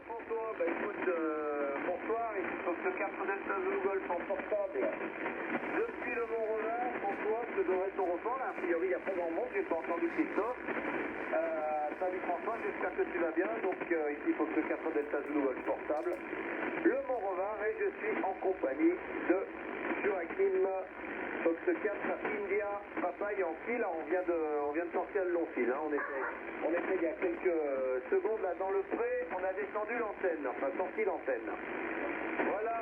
François, bah écoute, bonsoir, ici Fox 4 Delta Zulu Golf en portable. Depuis le Mont-Revard, François, je te donnerai ton report, là, a priori il n'y a pas grand monde, j'ai pas entendu Christophe. Salut François, j'espère que tu vas bien, donc ici Fox 4 Delta Zulu Golf portable, le Mont-Revard, et je suis en compagnie de Joachim, Fox 4 India, Papa Yankee. Là on vient de sortir le long fil, hein. On était il y a quelques secondes là dans le pré, on a descendu l'antenne, enfin sorti l'antenne. Voilà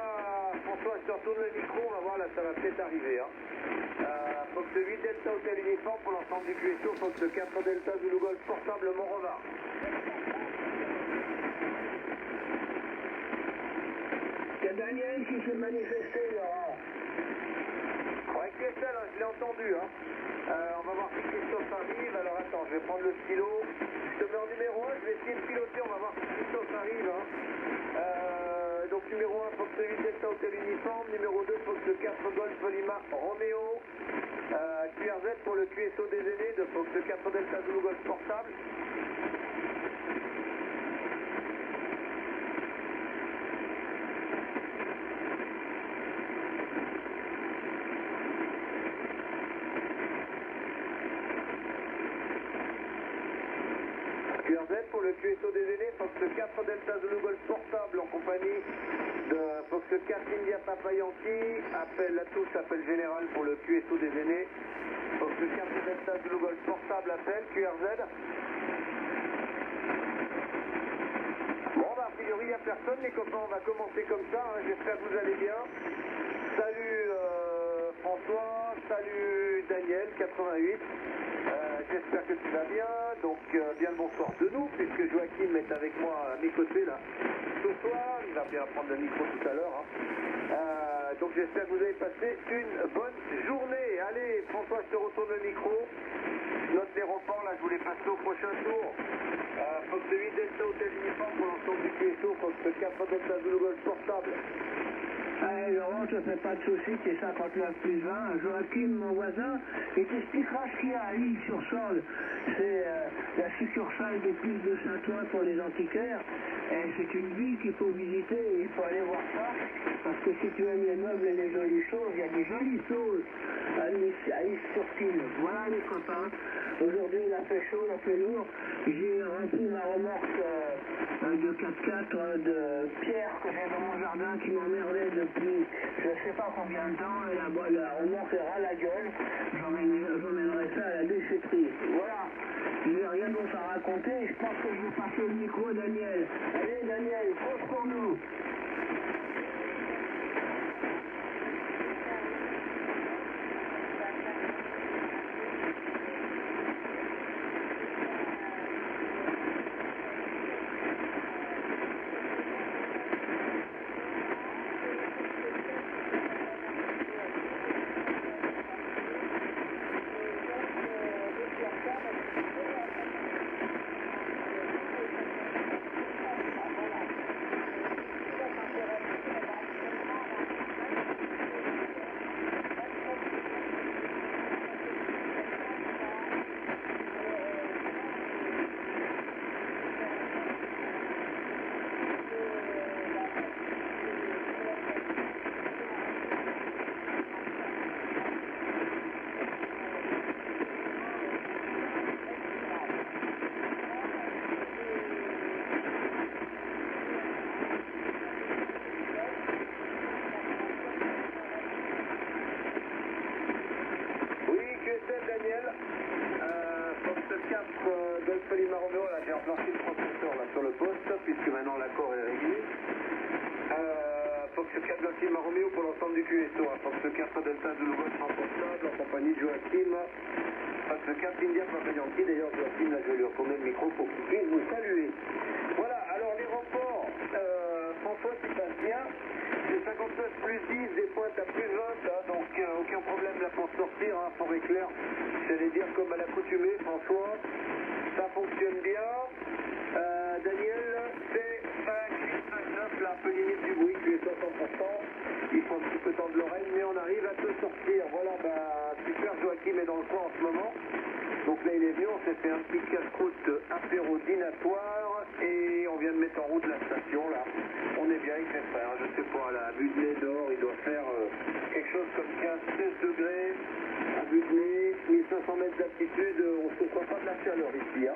François, je te retourne le micro, on va voir là, ça va peut-être arriver, hein. Fox 8 Delta Hotel Uniforme pour l'ensemble du QSO, Fox 4 Delta Zulu Golf portable Mont-Revard. Il y a Daniel qui s'est manifesté, Laurent. Ouais, QSL, hein, je l'ai entendu, hein. On va voir si Christophe arrive. Alors attends, je vais prendre le stylo. Je te mets en numéro 1, je vais essayer de piloter, on va voir si Christophe arrive, hein. Donc numéro 1, Fox 8 Delta Hotel Uniforme. Numéro 2, Fox 4 Golf Lima Romeo. QRZ pour le QSO des aînés de Fox 4 Delta Zulu Golf portable. QRZ pour le QSO des aînés, Fox 4 Delta Zulu Golf portable en compagnie de Fox 4 India Papa Yankee. Appel à tous, appel général pour le QSO des aînés. Fox 4 Delta Zulu Golf portable, appel QRZ. Bon, bah, a priori, il n'y a personne, les copains, on va commencer comme ça, hein. J'espère que vous allez bien. Salut François, salut Daniel, 88. J'espère que tu vas bien, donc bien le bonsoir de nous, puisque Joachim est avec moi à mes côtés là ce soir, il va bien prendre le micro tout à l'heure, hein. Donc j'espère que vous avez passé une bonne journée. Allez François, je te retourne le micro, je note les reports là, je voulais passer au prochain tour. Fox 8 Delta Hotel Uniforme pour l'ensemble du QSO, Fox 4 Delta Zulu Golf portable. Allez, Laurent, te fais pas de soucis, t'es 59 plus 20. Joachim, mon voisin, il t'expliquera ce qu'il y a à l'île-sur-Sorgue. C'est la succursale des Puces de Saint-Ouen pour les antiquaires. Et c'est une ville qu'il faut visiter et il faut aller voir ça. Parce que si tu aimes les meubles et les jolies choses, il y a des jolies choses à l'île-sur-Tille. Voilà les copains. Aujourd'hui, il a fait chaud, il a fait lourd. J'ai rempli ma remorque de 4x4 de pierre que j'ai dans mon jardin qui m'emmerdait depuis je ne sais pas combien de temps. Et la remorque est ras la gueule. J'emmènerai ça à la déchetterie. Voilà. Je n'ai rien d'autre à raconter. Je pense que je vais passer le micro à Daniel. Allez Daniel, pose pour nous. Daniel, Fox 4 Golf Lima Romeo, là j'ai remplacé le processeur là sur le poste, puisque maintenant l'accord est réglé. Fox 4 Golf Lima Romeo pour l'ensemble du QSO, Fox 4 Delta Zulu Golf en portable, en compagnie de Joachim. Fox 4 India Papa Yankee, d'ailleurs Joachim, là je vais lui retourner le micro pour qu'il puisse vous saluer. Voilà, alors les reports, François tu passes bien. J'ai 59 plus 10, des pointes à plus 20, hein, donc aucun problème là pour sortir, hein, pour éclair. J'allais dire comme à l'accoutumée, François, ça fonctionne bien. Daniel, c'est 5, 8, 9, là, un peu limite du bruit, tu es 60%. Il faut un petit peu tendre l'oreille, mais on arrive à te sortir. Voilà, bah, super, Joachim est dans le coin en ce moment. Donc là, il est venu, on s'est fait un petit casse-croûte apéro dînatoire et on vient de mettent en route la station là. On est bien avec les frères, je sais pas, là, à vue de nez dehors, il doit faire quelque chose comme 15-16 degrés. À vue de nez, 1500 mètres d'altitude, on ne se croit pas de la chaleur ici. Hein.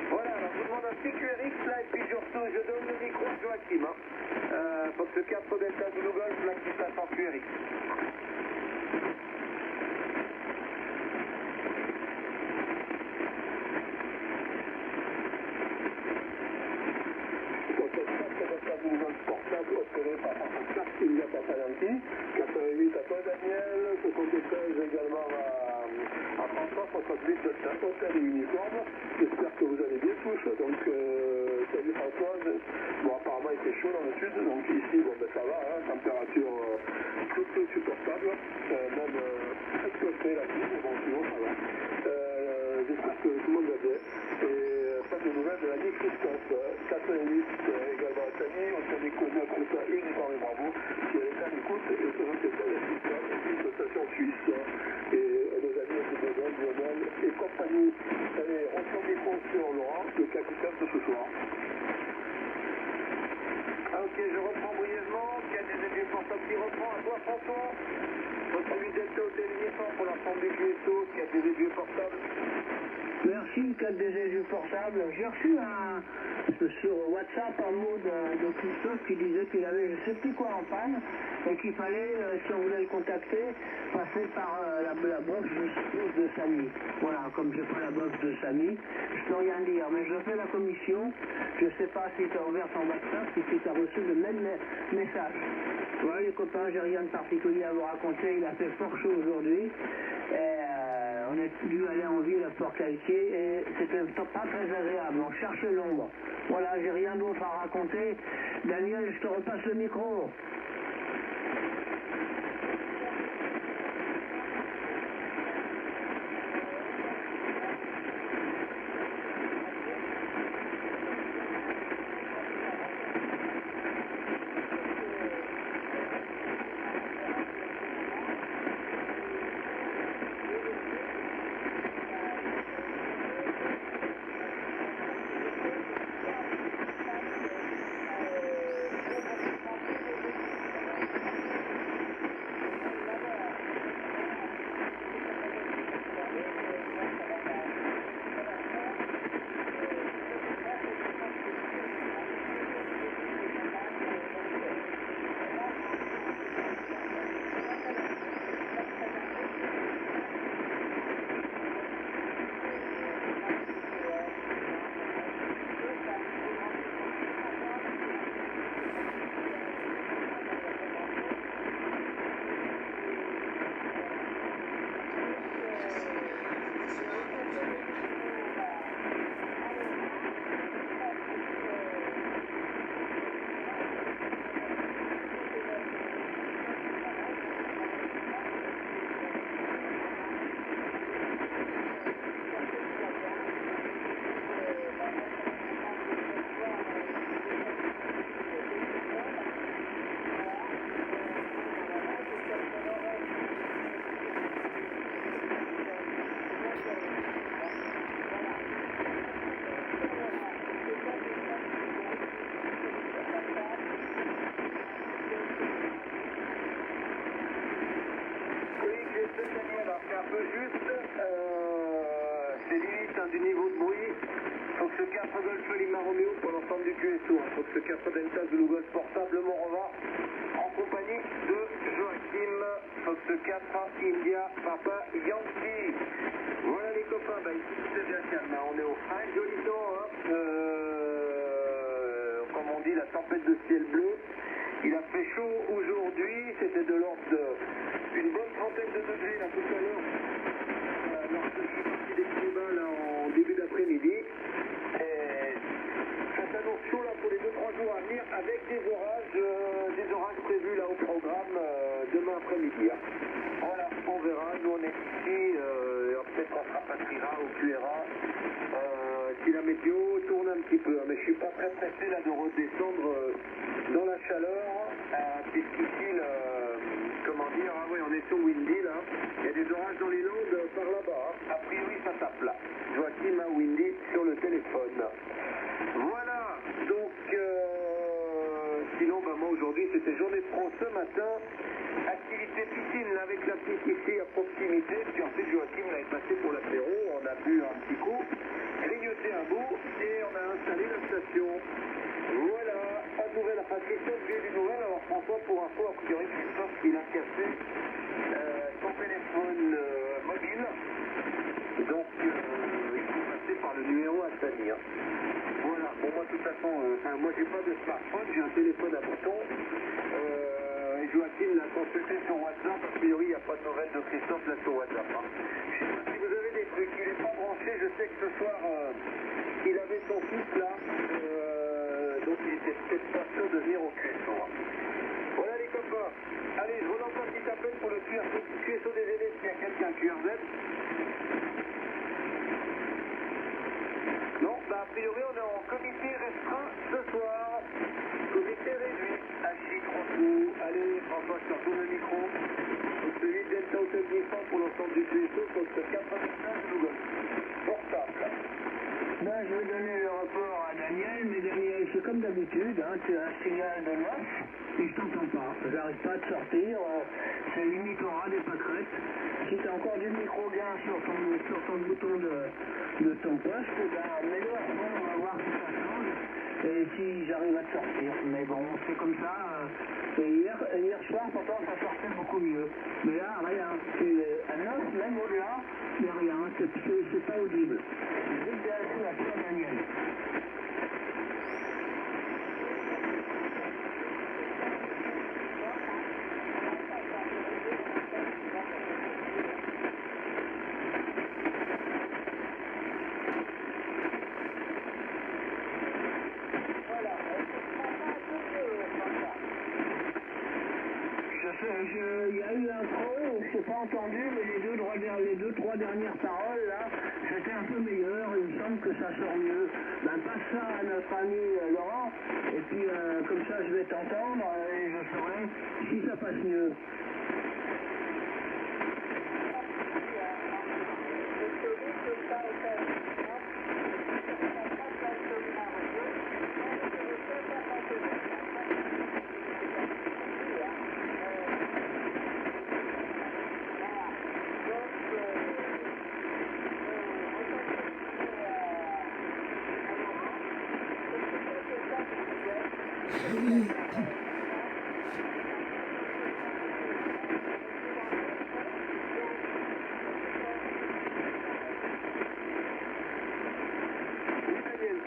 Voilà, alors je vous demande un petit QRX là, et puis je donne le micro à Joachim. Hein. Fox 4 Delta Zulu Golf, là qui passe en QRX. Portable opéré par India Papa Yankee, 88 à toi Daniel, 73 également à François, 68 de Hôtel et Uniforme. J'espère que vous allez bien tous. Donc salut François. Bon, apparemment il fait chaud dans le sud, donc ici bon ben ça va, hein, température plutôt supportable, même un peu frais la nuit, mais bon sinon ça va. J'espère que tout le monde va bien. Et pas de nouvelles de la vie Christophe. 88 également à Tani, on s'est déconnu à Crouta uniquement et bravo, qui est à l'écoute et se requêtait la Christophe, une station suisse. Et nos amis de Lionel et compagnie. Allez, on s'en déconne sur Laurent, le capitaine de ce soir. Ok, je reprends brièvement. Qui a des avions portables qui reprend à toi François. Celui Delta Hôtel Uniforme pour l'ensemble du QSO, qui a des avions portables. Merci, 4 des ailes portables. J'ai reçu sur WhatsApp un mot de Christophe qui disait qu'il avait je ne sais plus quoi en panne et qu'il fallait, si on voulait le contacter, passer par la box de Samy. Voilà, comme je n'ai pas la box de Samy, je peux rien dire, mais je fais la commission. Je ne sais pas si tu as ouvert ton WhatsApp, si tu as reçu le même message. Voilà les copains, j'ai rien de particulier à vous raconter, il a fait fort chaud aujourd'hui. On a dû aller en ville à Port-Calquier et c'était pas très agréable, on cherche l'ombre. Voilà, j'ai rien d'autre à raconter. Daniel, je te repasse le micro. C'est limite du niveau de bruit. Fox 4 Golf Lima Romeo pour l'ensemble du QSO. Fox 4 Delta Zulu Golf portable Morova en compagnie de Joachim. Fox 4 India Papa Yankee. Voilà les copains, bah ici tout est bien calme. Hein. On est au frais, joli temps. Hein. Comme on dit, la tempête de ciel bleu. Il a fait chaud aujourd'hui, c'était de l'ordre d'une bonne trentaine de degrés là tout à l'heure. Alors je suis parti des climats là en début d'après-midi. Ça s'annonce chaud là pour les 2-3 jours à venir avec des orages prévus là au programme demain après-midi. Hein. Voilà, on verra, nous on est ici, peut-être on se rapatriera au QRA. Si la météo tourne un petit peu, hein, mais je suis pas très pressé là de redescendre dans la chaleur, puisqu'ici, comment dire, ah oui, on est sur Windy là, il y a des orages dans les Landes par là-bas, hein. A priori ça tape là. Joachim a Windy sur le téléphone. Voilà, donc oui, c'était journée pro ce matin. Activité piscine avec la petite ici à proximité. Puis ensuite, Joachim l'avait passé pour l'apéro. On a bu un petit coup, grignoté un bout et on a installé la station. Voilà, pas de nouvelles. Enfin, Christophe, j'ai du nouvelle. Alors, François, pour info, a priori, Christophe, il a cassé son téléphone mobile. Donc, il faut passer par le numéro à Samir. Voilà, bon, moi, de toute façon, moi, j'ai pas de smartphone, j'ai un téléphone à bouton. Et Joachim l'a consulté sur WhatsApp. A priori, il n'y a pas de nouvelles de Christophe là sur WhatsApp. Hein. Je sais pas si vous avez des trucs. Il n'est pas branché. Je sais que ce soir, il avait son fils là. Donc, il était peut-être pas sûr de venir au QSO. Hein. Voilà les copains. Allez, je relance un petit appel pour le QSO des élèves s'il y a quelqu'un QRZ. Non, bah a priori on est en comité restreint ce soir. Comité réduit. Achille, François. Allez, François, je te retourne le micro. Celui de Delta Hotel Nissan pour l'ensemble du QSO, contre 95 Google. Portable. Ben, je vais donner le rapport à Daniel, mais Daniel, c'est comme d'habitude, hein, tu as un signal de 9 et je t'entends pas. J'arrive pas à te sortir, c'est limite au ras des pâquerettes. Si tu as encore du micro-gain sur ton bouton de ton poste, ben, mets-le à fond, on va voir si ça change. Et si j'arrive à te sortir. Mais bon, c'est comme ça. Et hier soir, pourtant, ça sortait beaucoup mieux. Mais là, rien. À 9, même au-delà, il n'y a rien. C'est pas audible. Je vais te vérifier la pierre Daniel. Il y a eu un creux, je n'ai pas entendu, mais les deux, trois dernières paroles, là, c'était un peu meilleur, il me semble que ça sort mieux. Ben, passe ça à notre ami Laurent, et puis comme ça je vais t'entendre, et je saurai si ça passe mieux.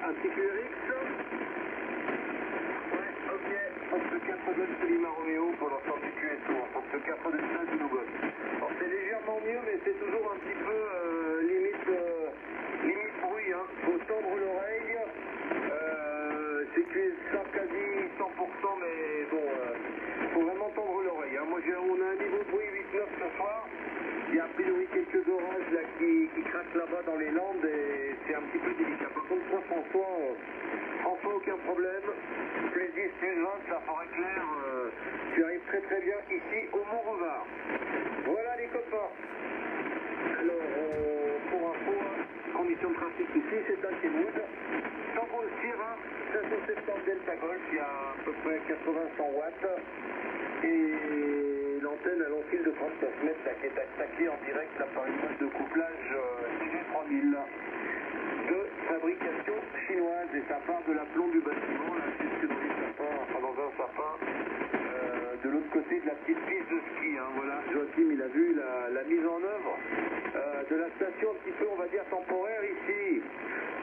Un petit QRX. Ouais, ok. Poste 4 Golf Lima Romeo pour l'ensemble du QSO. Poste 4 de 5 de Google. Alors c'est légèrement mieux, mais c'est toujours un petit peu limite bruit. Hein. Faut tendre l'oreille. C'est QSO quasi 100%, mais bon, faut vraiment tendre l'oreille. Hein. Moi, on a un niveau de bruit 8-9 ce soir. Il y a a priori quelques orages là, qui craquent là-bas dans les Landes et c'est un petit peu délicat. Par contre, toi, François, aucun problème. Plus 10, plus 20, la forêt claire, tu arrives très très bien ici au Mont-Revard. Voilà les copains. Alors, pour info, conditions de trafic ici, c'est un Kenwood. Tango Sierra, 570 Delta Golf, il y a à peu près 80-100 watts. Et l'antenne a long fil de 39 mètres là, qui est attaquée en direct là, par une boîte de couplage TG3000 de fabrication chinoise. Et ça part de l'aplomb du bâtiment, là, jusque dans les sapins, enfin dans un sapin, de l'autre côté de la petite piste de ski. Hein, voilà, Joachim, il a vu la mise en œuvre de la station un petit peu, on va dire, temporaire ici.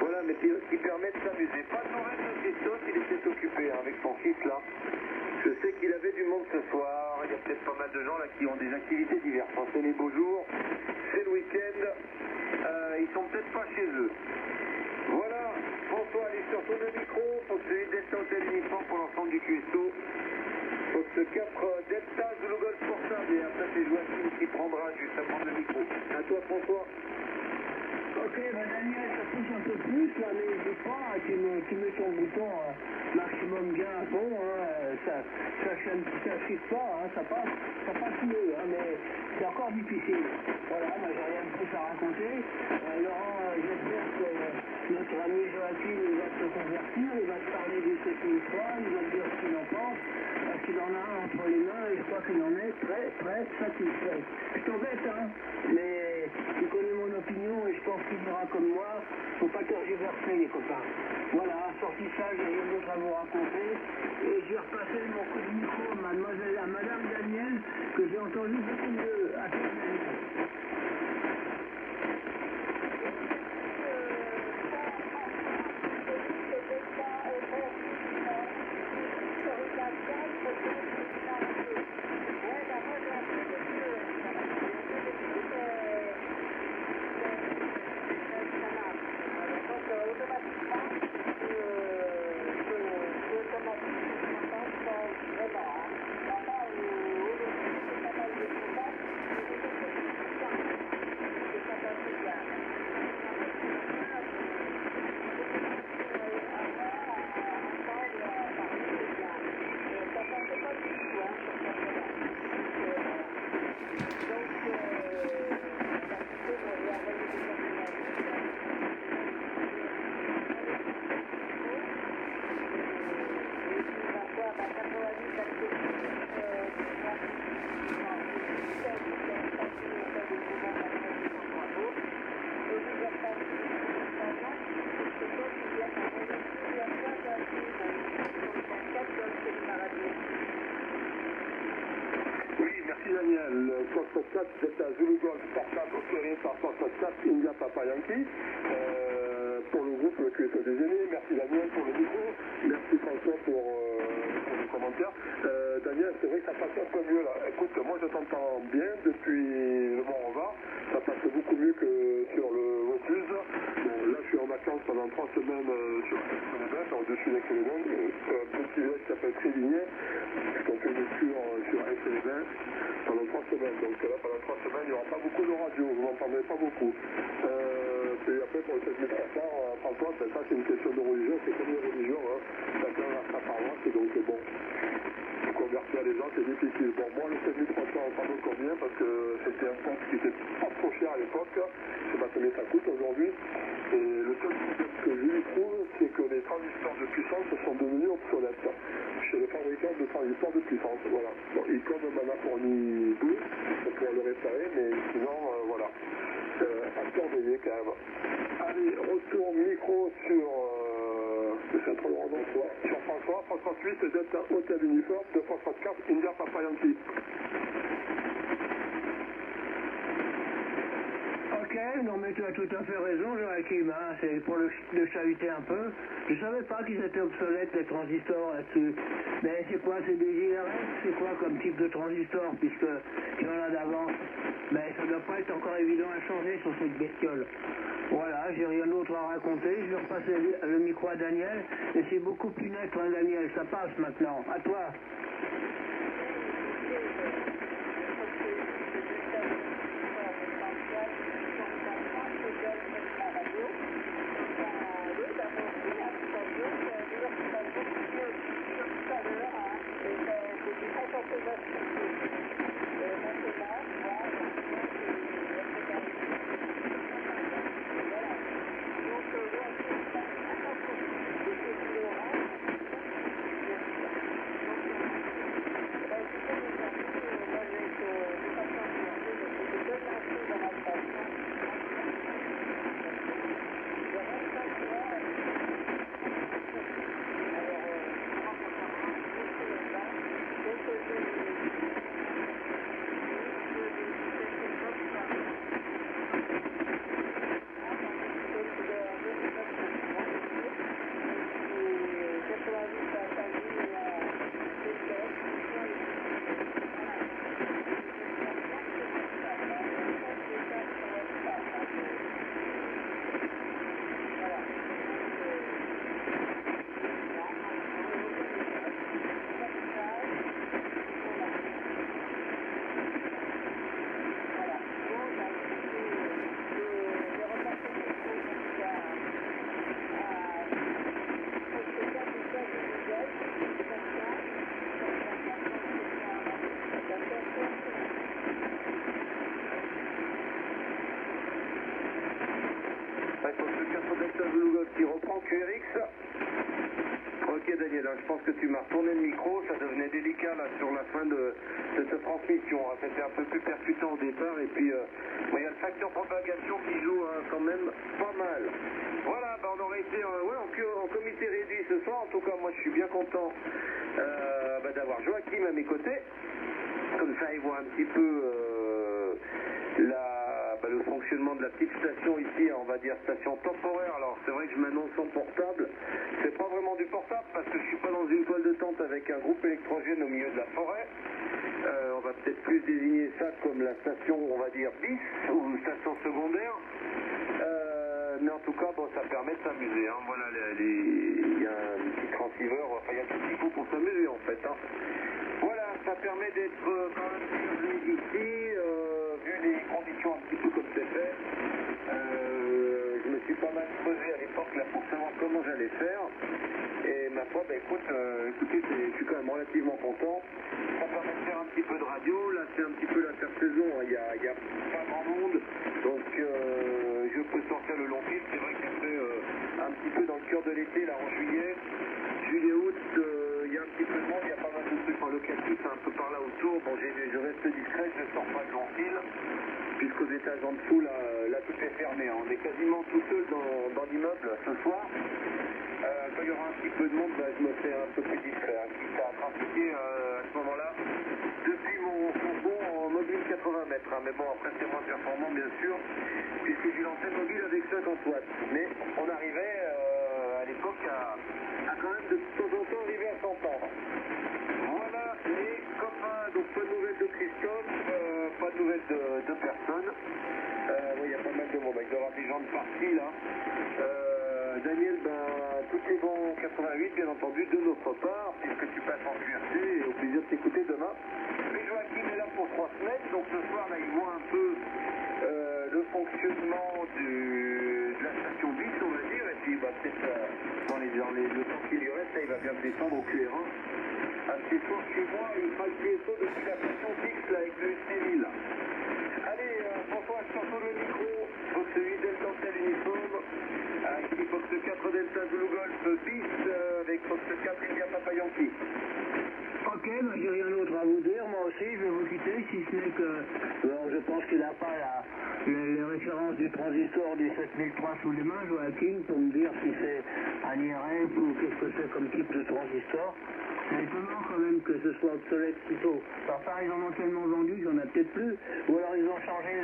Voilà, mais qui permet de s'amuser. Pas de nouvelles de Christophe, il était occupé hein, avec son fils là. Je sais qu'il avait du monde ce soir, il y a peut-être pas mal de gens là qui ont des activités diverses. Enfin, c'est les beaux jours, c'est le week-end, ils sont peut-être pas chez eux. Voilà, François, allez sur ton micro, pour celui Delta Hotel Uniforme pour l'ensemble du QSO. Pour ce 4 Delta Zulu Golf portable et après c'est Joachim qui prendra juste à prendre le micro. À toi François. Ok, bah Daniel, ça pousse un peu plus, là, mais n'hésite pas, tu mets ton bouton maximum gain à fond, hein, ça chiffre pas, hein, ça passe mieux, hein, mais c'est encore difficile. Voilà, moi j'ai rien de plus à raconter. Laurent, j'espère que notre ami Joachim il va se convertir, il va te parler du 7003, il va te dire ce qu'il en pense, parce qu'il en a un entre les mains et je crois qu'il en est très très satisfait. Je t'embête, hein, mais tu connais mon opinion et je pense qu'il dira comme moi, faut pas tergiverser les copains. Voilà, sorti ça, j'ai rien d'autre à vous raconter et j'ai repassé mon coup de micro à Madame Daniel que j'ai entendu beaucoup mieux. À toi, Daniel. Daniel, 64, c'est à Zulu Golf portable opéré par 64 India Papa Yankee. Pour le groupe QSO Déjeuner, merci Daniel pour le micro, merci François pour les commentaires. Daniel, c'est vrai que ça passe un peu mieux là. Écoute, moi je t'entends bien depuis le Mont-Revard, ça passe beaucoup mieux que sur le Vaucluse. Bon, là je suis en vacances pendant 3 semaines sur Aix-les-Bains, au-dessus d'Aix-les-Bains, un petit village qui s'appelle Trévigné, qu'on fait des tours sur Aix-les-Bains pendant 3 semaines. Donc là pendant 3 semaines il n'y aura pas beaucoup de radio, vous n'entendrez pas beaucoup. Et après pour le 7300, François, ça c'est une question de religion, c'est comme une religion, hein. Chacun a sa paroisse, donc bon, convertir les gens c'est difficile. Bon, moi le 7300 ça me convient parce que c'était un poste qui était pas trop cher à l'époque, je sais pas combien ça coûte aujourd'hui, et le seul problème que je lui trouve, c'est que les transistors de puissance sont devenus obsolètes chez les fabricants de transistors de puissance, voilà. Bon, ils codent un Anaforni 2 pour pouvoir le réparer, mais sinon, voilà. À surveiller quand même. Allez, retour micro sur le centre de Rouen-François. Sur François, 38 Delta Hotel Uniforme, 234 India Papa Yankee. Ok, non mais tu as tout à fait raison, Joachim, hein, c'est pour le chahuter un peu. Je savais pas qu'ils étaient obsolètes les transistors là-dessus. Mais c'est quoi, c'est des IRS? C'est quoi comme type de transistor, puisque il y en a d'avant? Mais ça doit pas être encore évident à changer sur cette bestiole. Voilà, j'ai rien d'autre à raconter, je vais repasser le micro à Daniel, et c'est beaucoup plus net, hein, Daniel, ça passe maintenant. À toi. Daniel, hein. Je pense que tu m'as retourné le micro, ça devenait délicat là sur la fin de cette transmission, hein. C'était un peu plus percutant au départ, et puis il y a le facteur propagation qui joue quand même pas mal. Voilà, on aurait été en comité réduit ce soir. En tout cas, moi je suis bien content d'avoir Joachim à mes côtés. Comme ça, il voit un petit peu le fonctionnement de la petite station ici, on va dire station temporaire. Alors c'est vrai que je m'annonce en portable. C'est pas vraiment du portable parce que je suis pas dans une toile de tente avec un groupe électrogène au milieu de la forêt. On va peut-être plus désigner ça comme la station, on va dire bis ou station secondaire. Mais en tout cas, ça permet de s'amuser. Hein. Voilà, il y a un petit transceiver, enfin il y a tout ce qu'il faut pour s'amuser en fait. Hein. Voilà, ça permet d'être quand même ici, vu les conditions un petit peu comme c'est fait. Je me suis pas mal creusé à l'époque là pour savoir comment j'allais faire. Et ma foi, écoutez, je suis quand même relativement content. Ça permet de faire un petit peu de radio. Là, c'est un petit peu l'intersaison. Il y a pas grand monde. Donc, je peux sortir le long fil. C'est vrai qu'après, un petit peu dans le cœur de l'été, là, en juillet, août, il y a un petit peu de monde. Il y a pas mal de trucs en locatif, un peu par là autour. Bon, je reste discret, je ne sors pas de long fil. Puisqu'aux étages en dessous, là, tout est fermé. On est quasiment tout seul dans l'immeuble ce soir. Quand il y aura un petit peu de monde, je me fais un peu plus discret. Quitte à trafiquer à ce moment-là depuis mon fourgon en mobile 80 mètres. Mais bon, après c'est moins performant bien sûr, puisque j'ai lancé le mobile avec 50 watts. Mais on arrivait à l'époque à quand même de temps en temps arriver à s'entendre. Voilà les copains, donc pas de nouvelles de Christophe, pas de nouvelles de personne. Il y a pas mal de monde, il doit y avoir des gens de partie là. Daniel, tout est bon 88, bien entendu, de notre part, puisque tu passes en QRC et au plaisir de t'écouter demain. Mais Joachim est là pour 3 semaines, donc ce soir, là, il voit un peu le fonctionnement de la station bis, on va dire, et puis peut-être le temps qu'il y reste, là, il va bien descendre au QR1. Un petit soir chez moi, il fera le PSO depuis la station fixe, là, avec le stérile. Allez, François, je t'entends le micro, Fox 8 Delta Hotel uniforme, avec Fox 4 Delta Zulu Golf bis, avec Fox 4 India Papa Yankee. Ok, j'ai rien d'autre à vous dire, moi aussi, je vais vous quitter, si ce n'est que, je pense qu'il n'a pas les références du transistor du 7003 sous les mains, Joachim, pour me dire si c'est un IRF ou qu'est-ce que c'est comme type de transistor. C'est étonnant quand même que ce soit obsolète si tôt. Enfin, ils en ont tellement vendu qu'il n'y en a peut-être plus. Ou alors ils ont changé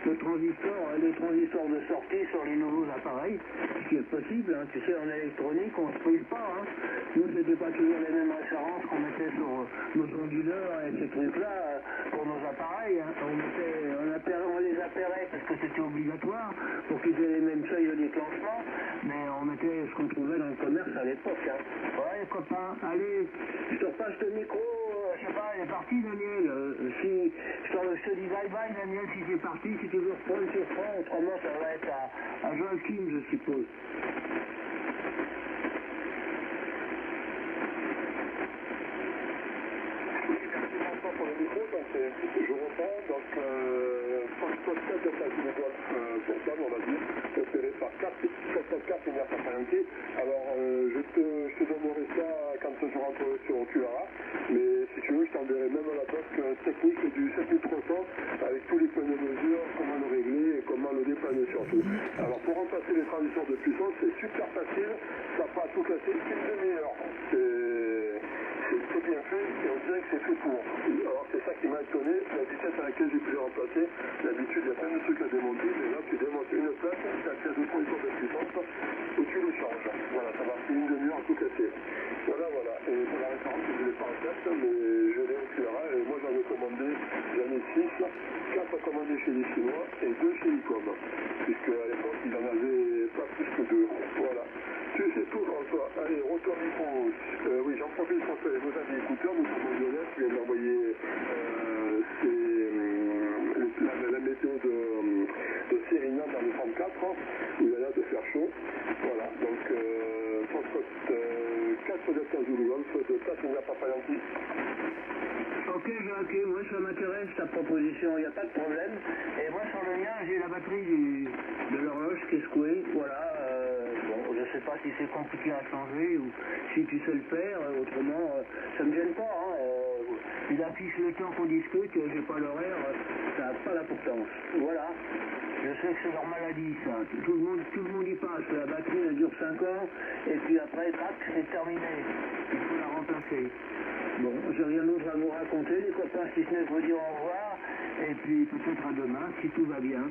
le transistor de sortie sur les nouveaux appareils. Ce qui est possible, hein. Tu sais, en électronique, on ne se prive pas. Hein. Nous, c'était pas toujours les mêmes références qu'on mettait sur nos onduleurs et ces trucs-là pour nos appareils. Hein. On les appairait parce que c'était obligatoire pour qu'ils aient les mêmes seuils de déclenchement. Mais on mettait ce qu'on trouvait dans le commerce à l'époque. Hein. Ouais, les copains, allez. Je te repasse le micro, je sais pas, il est parti Daniel. Je te dis bye bye Daniel si c'est parti, si tu veux reprendre sur franc, autrement ça va être à Joachim je suppose. Pour le micro, donc je reprends, donc Fox 4 de la Zulu Golf portable, on va dire, opéré par 4 India Papa Yankee. Alors je te donnerai ça quand je rentrerai sur QRA, mais si tu veux, je t'enverrai même la doc technique du 7300 avec tous les points de mesure, comment le régler et comment le dépanner surtout. Alors pour remplacer les transistors de puissance, c'est super facile, ça prend à tout casser une demi-heure. C'est bien fait et on dirait que c'est fait pour. Alors c'est ça qui m'a étonné, la vitesse à laquelle j'ai pu les remplacer. D'habitude il y a plein de trucs à démonter, mais là tu démontes une plaque, tu as 2 transistors de puissance et tu les changes. Voilà, ça va faire une demi-heure à tout casser. Voilà. Et pour la référence, je ne l'ai pas en tête, mais je l'ai au QRA et moi j'en ai commandé, j'en ai 6, 4 commandés chez les Chinois et 2 chez Icom. Puisque à l'époque ils en avaient pas plus que 2. Voilà. Tu sais tout François. Allez, retour micro. Oui, j'en profite pour vos amis écouteurs, nous sommes Lionel qui vient de m'envoyer la météo de Sérignan dans le 34, où il a l'air de faire chaud. Voilà, donc Fox 4 Delta Zulu Golf de India Papa Yankee. Ok Joachim, moi ça m'intéresse ta proposition, il n'y a pas de problème. Et moi sur le mien j'ai la batterie de l'horloge qui est secouée, voilà. Je je sais pas si c'est compliqué à changer ou si tu sais le faire, autrement, ça me gêne pas. Hein, il affiche le temps qu'on discute, j'ai pas l'horaire, ça n'a pas d'importance. Voilà. Je sais que c'est leur maladie, ça. Tout le monde y passe. La batterie, elle dure 5 ans, et puis après, tac, c'est terminé. Il faut la remplacer. Bon, j'ai rien d'autre à vous raconter, les copains, si ce n'est vous dire au revoir, et puis peut-être à demain, si tout va bien.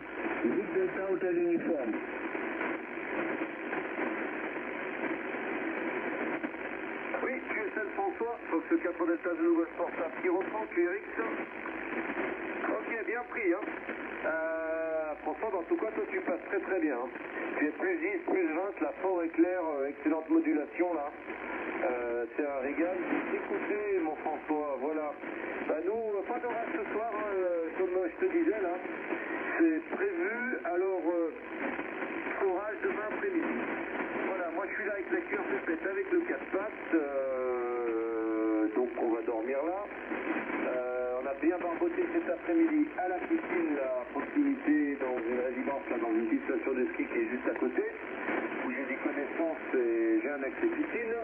8 Delta Hotel Uniforme. Oui, QSL François, Fox 4 Delta de Golf portable qui reprend, QRX. Ok, bien pris, hein. François, en tout cas, toi tu passes très très bien. Hein. Tu es plus 10, plus 20, la fort éclair, excellente modulation là. C'est un régal. Écoutez, mon François, voilà. Bah nous, pas d'orage ce soir, hein, comme je te disais là. C'est prévu, alors orage demain après-midi. Voilà, moi je suis là avec la cuir pépette, avec le 4 pattes, donc on va dormir là. On a bien barboté cet après-midi à la piscine, là, à proximité, dans une résidence, là, dans une petite station de ski qui est juste à côté, où j'ai des connaissances et j'ai un accès piscine.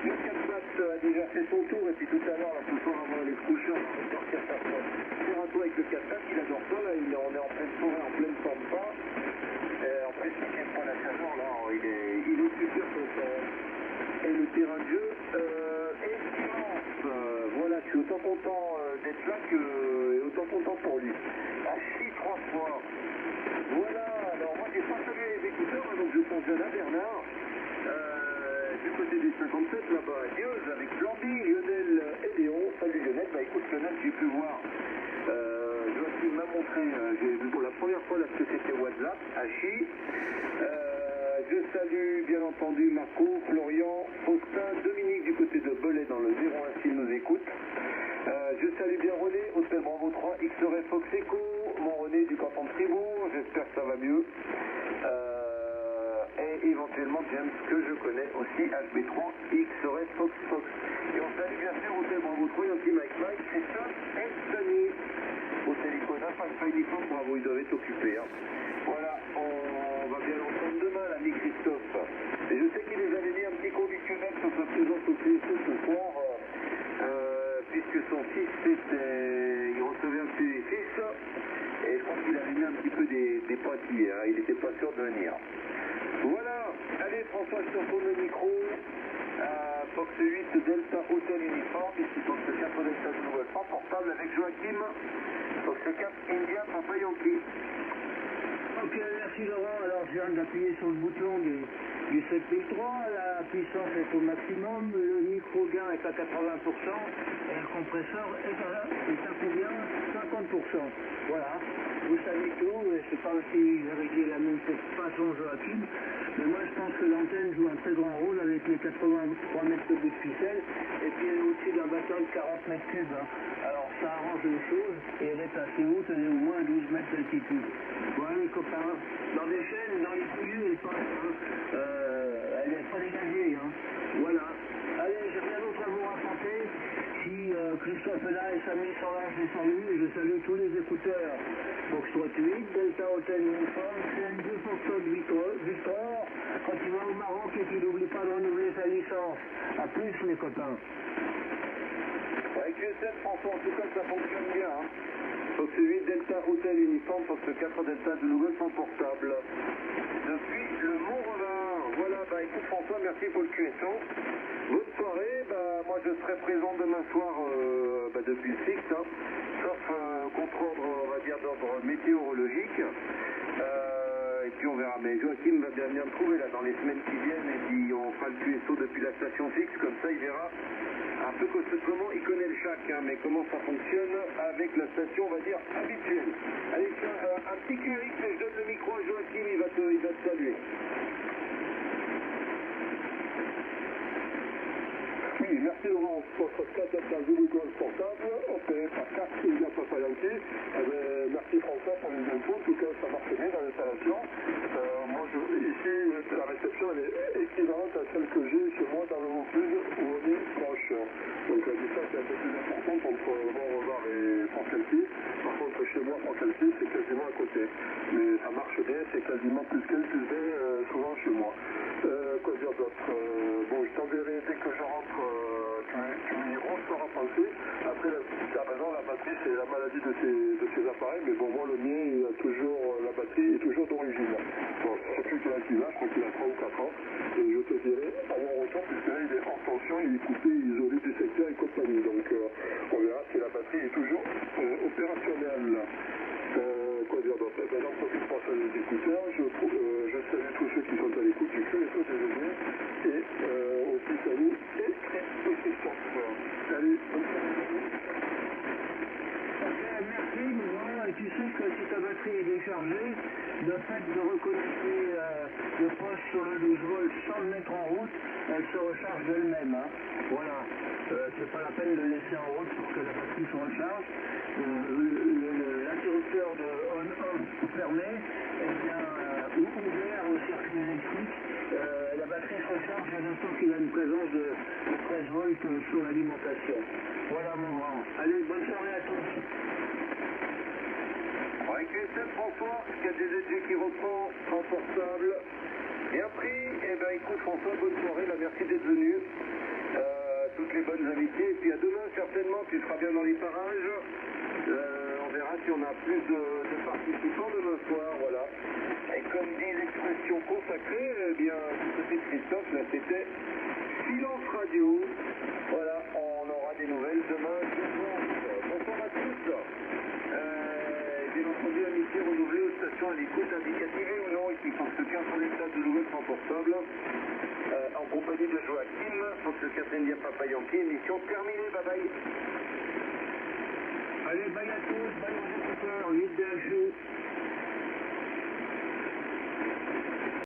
Le 4 pattes a déjà fait son tour, et puis tout à l'heure, là, ce soir, avant les coucher, on va sortir sa fois. Faire un tour avec le 4 pattes, il adore ça, là, on est en pleine forêt, en pleine pampa. En plus, il n'aime pas la chaleur, là, il est super content. Et le terrain de jeu est immense. Voilà, je suis autant content d'être là et autant content pour lui. Assis 3 fois. Voilà, alors moi j'ai pas salué les écouteurs, hein, donc je fonctionne à Bernard. Du côté des 57 là-bas à Dieuze avec Blamby, Lionel et Léon. Salut Lionel, bah écoute Lionel, j'ai pu voir. Joachim m'a montré, j'ai vu pour la première fois là ce que c'était WhatsApp, Hachi. Je salue bien entendu Marco, Florian, Faustin, Dominique du côté de Belay dans le 01 s'il nous écoute. Je salue bien René, Hôtel Bravo 3, X-Ray Fox Echo, mon René du canton de Fribourg, j'espère que ça va mieux. Et éventuellement James que je connais aussi, HB3, X-Ray Fox Fox. Et on salue bien sûr Hôtel Bravo 3, Yankee Mike Mike, Christophe et Denis. Au téléphone, pas uniforme, bravo, ils doivent être occupés. Hein. Voilà, on va bien l'entendre demain, l'ami Christophe. Et je sais qu'il nous avait mis un petit conditionnel sur sa présence au CSE ce soir, puisque son fils, il recevait un petit-fils, et je crois qu'il avait mis un petit peu des pointillés, hein. Il n'était pas sûr de venir. Voilà, allez François, je te retourne le micro. Fox 8 Delta Hotel Uniforme, ici Fox 4 Delta de Nouvelle France, portable avec Joachim. Fox 4 India Papa Yankee. Ok, merci Laurent. Alors je viens d'appuyer sur le bouton du 7003, la puissance est au maximum, le micro-gain est à 80% et le compresseur est à combien 50%. Voilà, vous savez tout, et je ne sais pas si j'ai réglé la même façon Joachim, mais moi je pense que l'antenne joue un très grand rôle avec les 83 mètres de bout de ficelle, et puis elle est au-dessus d'un bâton de 40 mètres cubes. Hein. Alors ça arrange les choses, et elle est assez haute, elle est au moins à 12 mètres d'altitude. Voilà les copains, dans des chaînes, dans les couilles, elle passe, elle n'est pas dégagée. Hein. Voilà, allez, j'ai rien d'autre à vous raconter. Si Christophe est là et Samy sont là, je les salue, et je salue tous les écouteurs. Foxtrot 8, Delta Hotel Uniforme, CN2 Foxtrot Victor, quand tu vas au Maroc et tu n'oublies pas de renouveler ta licence. A plus les copains. Avec QSL François, en tout cas ça fonctionne bien. Hein. Fox 8 Delta Hotel Uniforme, Fox 4 Delta de Nouvelle sans portable. Depuis le Mont-Revin. Voilà, bah écoute François, merci pour le QSO. Bonne soirée, bah moi je serai présent demain soir depuis le fixe, hein, sauf contre-ordre, on va dire, d'ordre météorologique. Et puis on verra, mais Joachim va bien venir me trouver là dans les semaines qui viennent, et puis on fera le QSO depuis la station fixe, comme ça il verra un peu comment il connaît le chac, hein, mais comment ça fonctionne avec la station, on va dire, habituelle. Allez, un petit QRX, et je donne le micro à Joachim, il va te saluer. Oui, merci Laurent. Votre 4 Delta Zulu Golf portable, opéré par 4 India Papa Yankee. Merci François pour les infos. En tout cas, ça marche bien dans l'installation. Ici, la réception elle est équivalente à celle que j'ai chez moi dans le Vaucluse où on est proche. Donc la distance est un peu plus importante entre Mont-Revard et Franck-Kelty. Par contre, entre chez moi en qualité, c'est quasiment à côté. Mais ça marche bien, c'est quasiment plus qu'elle plus bien souvent chez moi. Quoi dire d'autre? Bon, je t'enverrai dès que je rentre, tu y sauras penser. Après, tu as raison, la batterie, c'est la maladie de ces appareils, mais bon, moi, le mien, il a toujours, la batterie est toujours d'origine. Bon, je sais plus quel âge il a, je crois qu'il a 3 ou 4 ans, et je te dirai à mon retour, puisque là, il est hors tension, il est coupé, isolé du secteur et compagnie, donc on verra si la batterie est toujours opérationnelle. Quoi dire d'autre? J'en profite pour saluer les écouteurs, je salue tous ceux qui sont à l'écoute du QSO déjeuner, et aussi salut et Christophe. Salut, bonne soirée. Merci, Laurent. Et tu sais que si ta batterie est déchargée, le fait de reconnecter le poste sur le 12 volts sans le mettre en route, elle se recharge d'elle-même. Hein. Voilà. C'est pas la peine de le laisser en route pour que la batterie se recharge. L'interrupteur de on-off fermé, eh bien, ou ouvert au circuit électrique, la batterie se recharge à l'instant qu'il a une présence de 13 volts sur l'alimentation. Voilà mon grand. Allez, bonne soirée à tous. Avec QSF François, 4GZG qui reprend en portable. Bien pris. Eh bien écoute François, bonne soirée, là, merci d'être venu. Toutes les bonnes amitiés. Et puis à demain, certainement, tu seras bien dans les parages. On verra si on a plus de participants demain soir, voilà. Et comme dit l'expression consacrée, eh bien, du côté de Christophe, là c'était Silence Radio. Voilà, on aura des nouvelles demain. Bonsoir à tous. Bien entendu, amitié renouvelée aux stations à l'écoute, indicativée ou non, et qui sont stockées sur les stades de Louvain sans portable. En compagnie de Joachim, pour ce Catherine Papa Yankee, émission terminée, bye bye. Allez, bye à tous, bye aux écouteurs, 8 DHU.